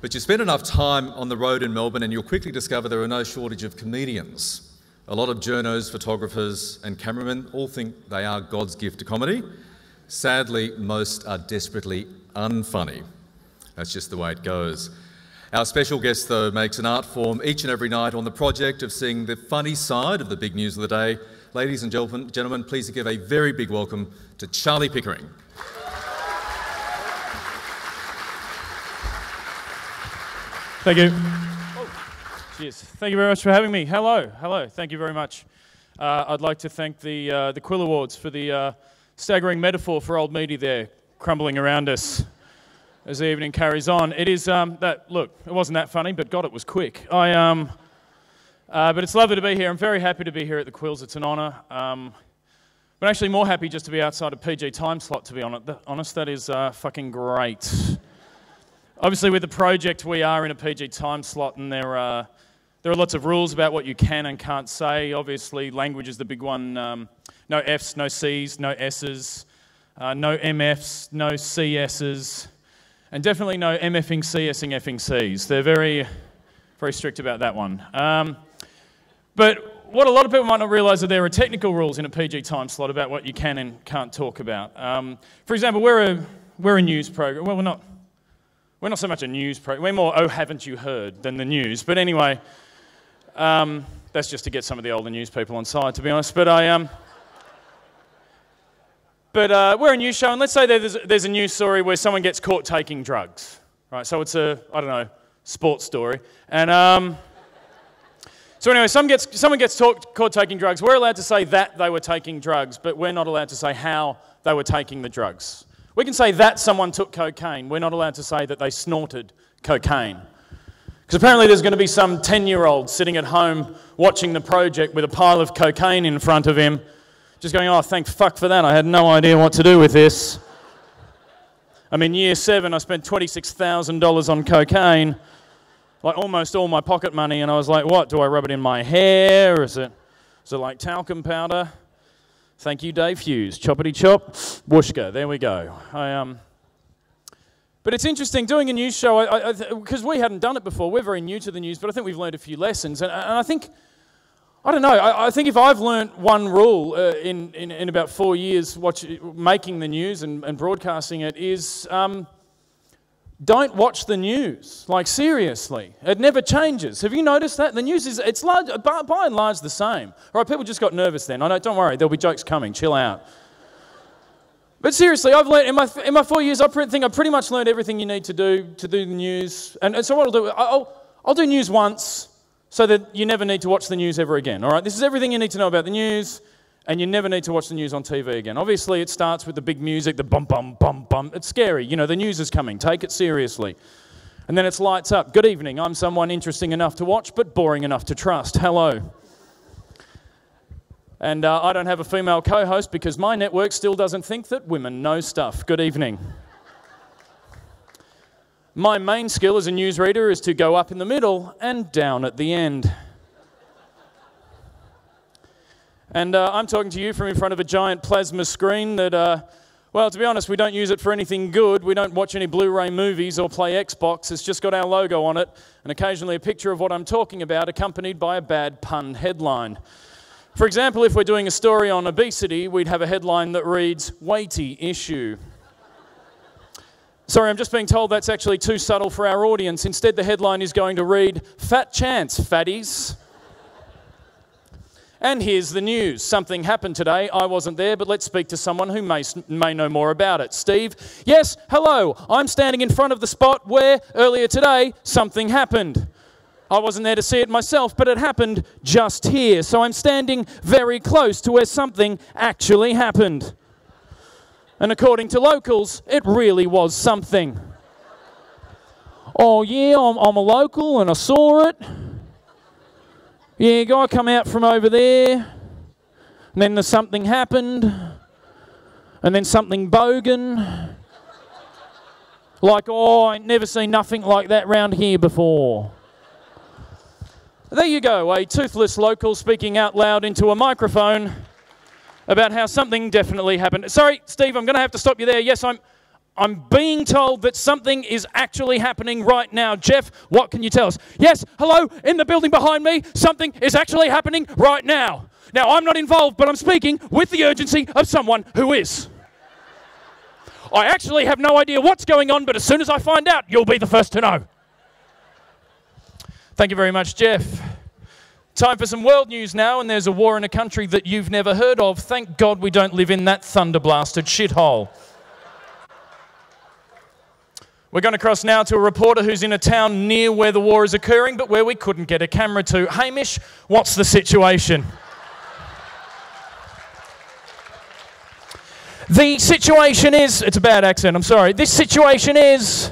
But you spend enough time on the road in Melbourne and you'll quickly discover there are no shortage of comedians. A lot of journos, photographers and cameramen all think they are God's gift to comedy. Sadly, most are desperately unfunny. That's just the way it goes. Our special guest, though, makes an art form each and every night on the project of seeing the funny side of the big news of the day. Ladies and gentlemen, please give a very big welcome to Charlie Pickering. Thank you. Oh, cheers. Thank you very much for having me. Hello. Thank you very much. I'd like to thank the Quill Awards for the staggering metaphor for old meaty there, crumbling around us as the evening carries on. It is look, it wasn't that funny, but God, it was quick. But it's lovely to be here. I'm very happy to be here at the Quills. It's an honour. But actually more happy just to be outside a PG time slot, to be honest. That is fucking great. Obviously, with the project, we are in a PG time slot, and there are lots of rules about what you can and can't say. Obviously, language is the big one. No Fs, no Cs, no S's, no MFs, no CS's, and definitely no MFing, CSing, effing Cs. They're very, very strict about that one. But what a lot of people might not realise is there are technical rules in a PG time slot about what you can and can't talk about. For example, we're a news program. Well, we're not so much a news program. We're more, oh, haven't you heard, than the news. But anyway, that's just to get some of the older news people on side, to be honest. But we're a news show, and let's say there's a news story where someone gets caught taking drugs, right? So it's a, I don't know, sports story. And so anyway, someone gets caught taking drugs. We're allowed to say that they were taking drugs, but we're not allowed to say how they were taking the drugs. We can say that someone took cocaine. We're not allowed to say that they snorted cocaine. Because apparently there's going to be some 10-year-old sitting at home watching the project with a pile of cocaine in front of him, just going, oh, thank fuck for that. I had no idea what to do with this. I'm in year 7. I spent $26,000 on cocaine, like almost all my pocket money, and I was like, what? Do I rub it in my hair? Is it like talcum powder? Thank you, Dave Hughes. Choppity chop, whooshka. There we go. But it's interesting doing a news show because we hadn't done it before. We're very new to the news, but I think we've learned a few lessons. And I think, I don't know. I think if I've learnt one rule in about 4 years making the news and broadcasting it is don't watch the news. Like, seriously. It never changes. Have you noticed that? The news it's large, by and large the same. All right, people just got nervous then. I know, don't worry, there'll be jokes coming. Chill out. But seriously, I've learned, in my 4 years, I think I've pretty much learned everything you need to do the news. And so what I'll do, I'll do news once so that you never need to watch the news ever again. All right, this is everything you need to know about the news. And you never need to watch the news on TV again. Obviously, it starts with the big music, the bum, bum, bum, bum. It's scary. You know, the news is coming. Take it seriously. And then it's lights up. Good evening. I'm someone interesting enough to watch, but boring enough to trust. Hello. And I don't have a female co-host because my network still doesn't think that women know stuff. Good evening. My main skill as a newsreader is to go up in the middle and down at the end. And I'm talking to you from in front of a giant plasma screen that, well, to be honest, we don't use it for anything good. We don't watch any Blu-ray movies or play Xbox. It's just got our logo on it and occasionally a picture of what I'm talking about accompanied by a bad pun headline. For example, if we're doing a story on obesity, we'd have a headline that reads, weighty issue. Sorry, I'm just being told that's actually too subtle for our audience. Instead, the headline is going to read, fat chance, fatties. And here's the news. Something happened today. I wasn't there, but let's speak to someone who may know more about it. Steve? Yes, hello. I'm standing in front of the spot where, earlier today, something happened. I wasn't there to see it myself, but it happened just here. So I'm standing very close to where something actually happened. And according to locals, it really was something. Oh yeah, I'm a local and I saw it. Yeah, a guy come out from over there, and then something happened, and then something bogan. Like, oh, I ain't never seen nothing like that round here before. There you go, a toothless local speaking out loud into a microphone about how something definitely happened. Sorry, Steve, I'm going to have to stop you there. Yes, I'm being told that something is actually happening right now. Jeff, what can you tell us? Yes, hello, in the building behind me, something is actually happening right now. Now, I'm not involved, but I'm speaking with the urgency of someone who is. I actually have no idea what's going on, but as soon as I find out, you'll be the first to know. Thank you very much, Jeff. Time for some world news now, and there's a war in a country that you've never heard of. Thank God we don't live in that thunder-blasted shithole. We're going to cross now to a reporter who's in a town near where the war is occurring, but where we couldn't get a camera to. Hamish, what's the situation? The situation is, it's a bad accent, I'm sorry. This situation is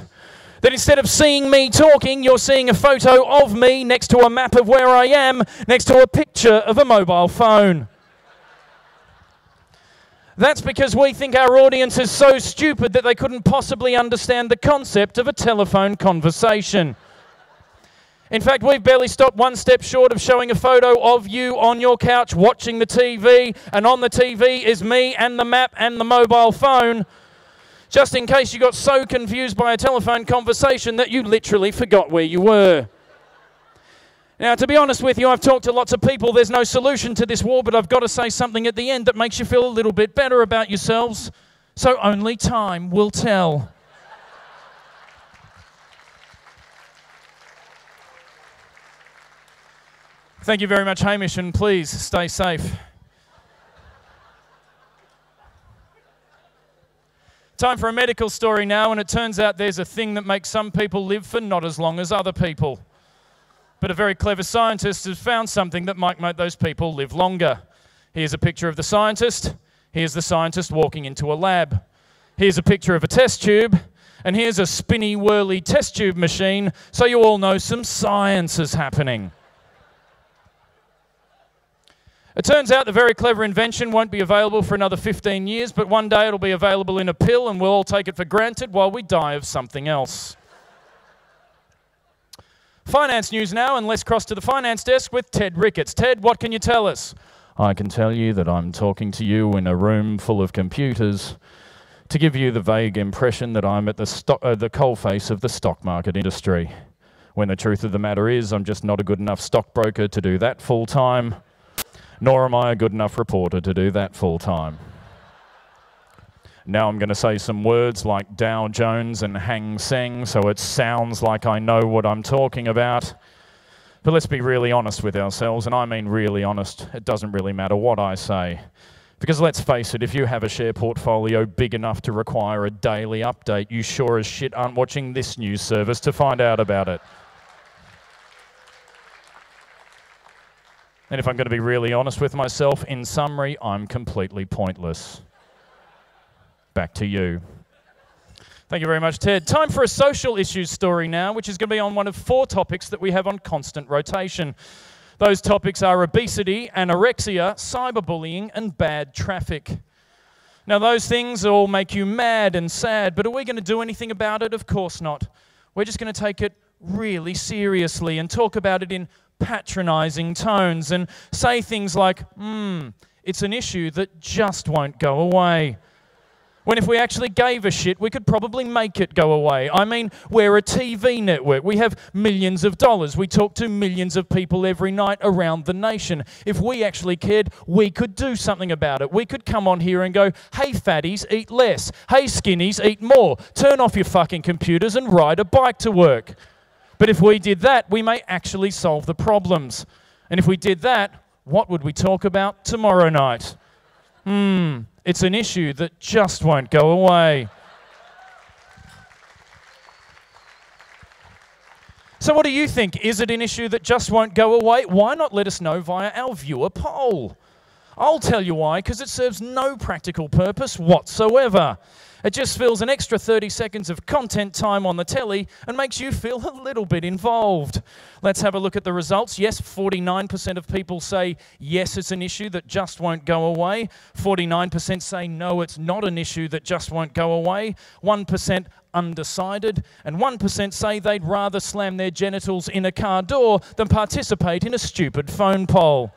that instead of seeing me talking, you're seeing a photo of me next to a map of where I am, next to a picture of a mobile phone. That's because we think our audience is so stupid that they couldn't possibly understand the concept of a telephone conversation. In fact, we've barely stopped one step short of showing a photo of you on your couch watching the TV, and on the TV is me and the map and the mobile phone, just in case you got so confused by a telephone conversation that you literally forgot where you were. Now, to be honest with you, I've talked to lots of people. There's no solution to this war, but I've got to say something at the end that makes you feel a little bit better about yourselves. So only time will tell. Thank you very much, Hamish, and please stay safe. Time for a medical story now, and it turns out there's a thing that makes some people live for not as long as other people. But a very clever scientist has found something that might make those people live longer. Here's a picture of the scientist. Here's the scientist walking into a lab. Here's a picture of a test tube. And here's a spinny, whirly test tube machine, so you all know some science is happening. It turns out the very clever invention won't be available for another 15 years, but one day it'll be available in a pill, and we'll all take it for granted while we die of something else. Finance news now, and let's cross to the finance desk with Ted Ricketts. Ted, what can you tell us? I can tell you that I'm talking to you in a room full of computers to give you the vague impression that I'm at the coalface of the stock market industry, when the truth of the matter is I'm just not a good enough stockbroker to do that full time, nor am I a good enough reporter to do that full time. Now I'm going to say some words like Dow Jones and Hang Seng, so it sounds like I know what I'm talking about. But let's be really honest with ourselves, and I mean really honest. It doesn't really matter what I say. Because let's face it, if you have a share portfolio big enough to require a daily update, you sure as shit aren't watching this news service to find out about it. And if I'm going to be really honest with myself, in summary, I'm completely pointless. Back to you. Thank you very much, Ted. Time for a social issues story now, which is going to be on one of 4 topics that we have on constant rotation. Those topics are obesity, anorexia, cyberbullying, and bad traffic. Now, those things all make you mad and sad, but are we going to do anything about it? Of course not. We're just going to take it really seriously and talk about it in patronizing tones and say things like, it's an issue that just won't go away. When if we actually gave a shit, we could probably make it go away. I mean, we're a TV network. We have millions of dollars. We talk to millions of people every night around the nation. If we actually cared, we could do something about it. We could come on here and go, hey fatties, eat less. Hey skinnies, eat more. Turn off your fucking computers and ride a bike to work. But if we did that, we may actually solve the problems. And if we did that, what would we talk about tomorrow night? It's an issue that just won't go away. So what do you think? Is it an issue that just won't go away? Why not let us know via our viewer poll? I'll tell you why, because it serves no practical purpose whatsoever. It just fills an extra 30 seconds of content time on the telly and makes you feel a little bit involved. Let's have a look at the results. Yes, 49% of people say yes, it's an issue that just won't go away. 49% say no, it's not an issue that just won't go away. 1% undecided, and 1% say they'd rather slam their genitals in a car door than participate in a stupid phone poll.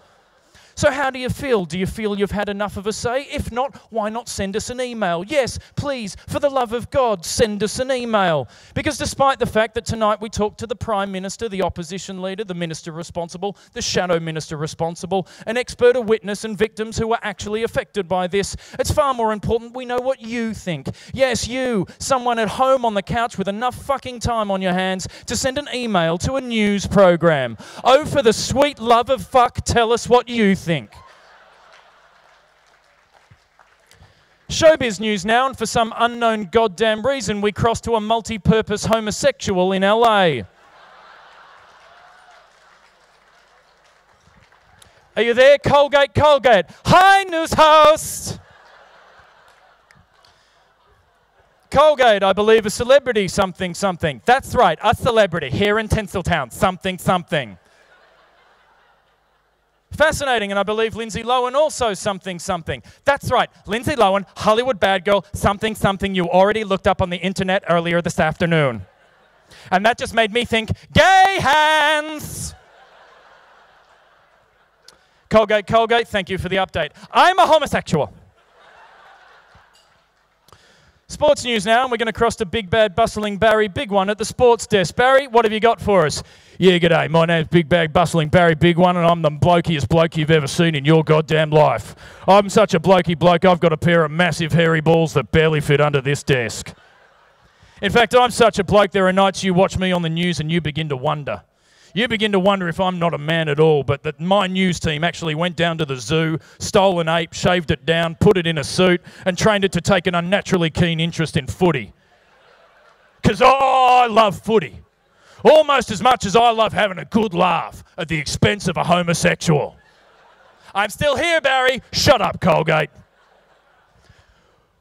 So how do you feel? Do you feel you've had enough of a say? If not, why not send us an email? Yes, please, for the love of God, send us an email. Because despite the fact that tonight we talked to the Prime Minister, the opposition leader, the minister responsible, the shadow minister responsible, an expert, a witness and victims who were actually affected by this, it's far more important we know what you think. Yes, you, someone at home on the couch with enough fucking time on your hands to send an email to a news program. Oh, for the sweet love of fuck, tell us what you think. Showbiz news now, and for some unknown goddamn reason, we cross to a multi-purpose homosexual in LA. Are you there? Colgate, Colgate. Hi, news host. Colgate, I believe, a celebrity something something. That's right, a celebrity here in Tinseltown, something something. Fascinating, and I believe Lindsay Lohan also something something. That's right, Lindsay Lohan, Hollywood bad girl, something something you already looked up on the internet earlier this afternoon. And that just made me think, gay hands! Colgate, Colgate, thank you for the update. I'm a homosexual. Sports news now, and we're going to cross to big bad bustling Barry Big One at the sports desk. Barry, what have you got for us? Yeah, g'day. My name's Big Bag Bustling Barry Big One, and I'm the blokiest bloke you've ever seen in your goddamn life. I'm such a blokey bloke, I've got a pair of massive hairy balls that barely fit under this desk. In fact, I'm such a bloke, there are nights you watch me on the news and you begin to wonder. You begin to wonder if I'm not a man at all, but that my news team actually went down to the zoo, stole an ape, shaved it down, put it in a suit, and trained it to take an unnaturally keen interest in footy. Because I love footy. Almost as much as I love having a good laugh at the expense of a homosexual. I'm still here, Barry. Shut up, Colgate.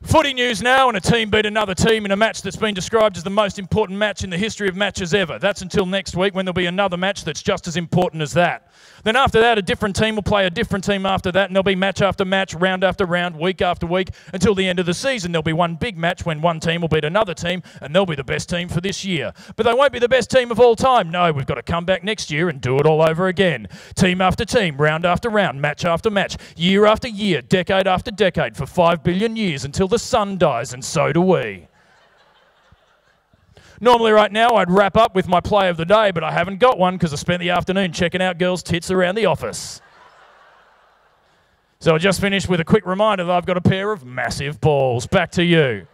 Footy news now, and a team beat another team in a match that's been described as the most important match in the history of matches ever. That's until next week, when there'll be another match that's just as important as that. Then after that, a different team will play a different team after that, and there'll be match after match, round after round, week after week, until the end of the season. There'll be one big match when one team will beat another team, and they'll be the best team for this year. But they won't be the best team of all time. No, we've got to come back next year and do it all over again. Team after team, round after round, match after match, year after year, decade after decade, for 5 billion years, until the sun dies, and so do we. Normally right now I'd wrap up with my play of the day, but I haven't got one because I spent the afternoon checking out girls' tits around the office. So I just finished with a quick reminder that I've got a pair of massive balls. Back to you.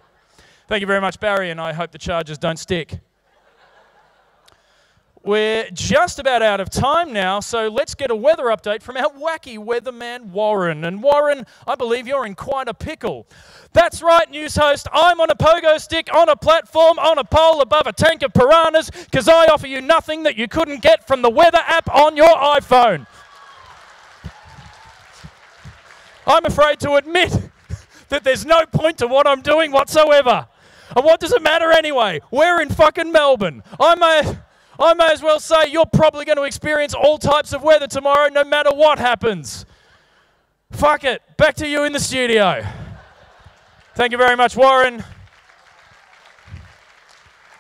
Thank you very much, Barry, and I hope the charges don't stick. We're just about out of time now, so let's get a weather update from our wacky weatherman, Warren. And Warren, I believe you're in quite a pickle. That's right, news host, I'm on a pogo stick, on a platform, on a pole above a tank of piranhas, because I offer you nothing that you couldn't get from the weather app on your iPhone. I'm afraid to admit that there's no point to what I'm doing whatsoever. And what does it matter anyway? We're in fucking Melbourne. I may as well say you're probably going to experience all types of weather tomorrow, no matter what happens. Fuck it. Back to you in the studio. Thank you very much, Warren.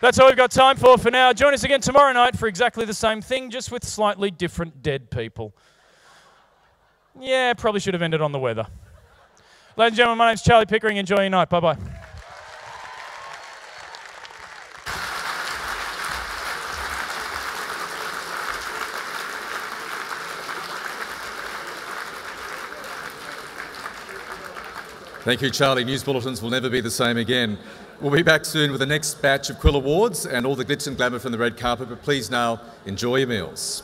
That's all we've got time for now. Join us again tomorrow night for exactly the same thing, just with slightly different dead people. Yeah, probably should have ended on the weather. Ladies and gentlemen, my name's Charlie Pickering. Enjoy your night. Bye-bye. Thank you, Charlie. News bulletins will never be the same again. We'll be back soon with the next batch of Quill Awards and all the glitz and glamour from the red carpet, but please now enjoy your meals.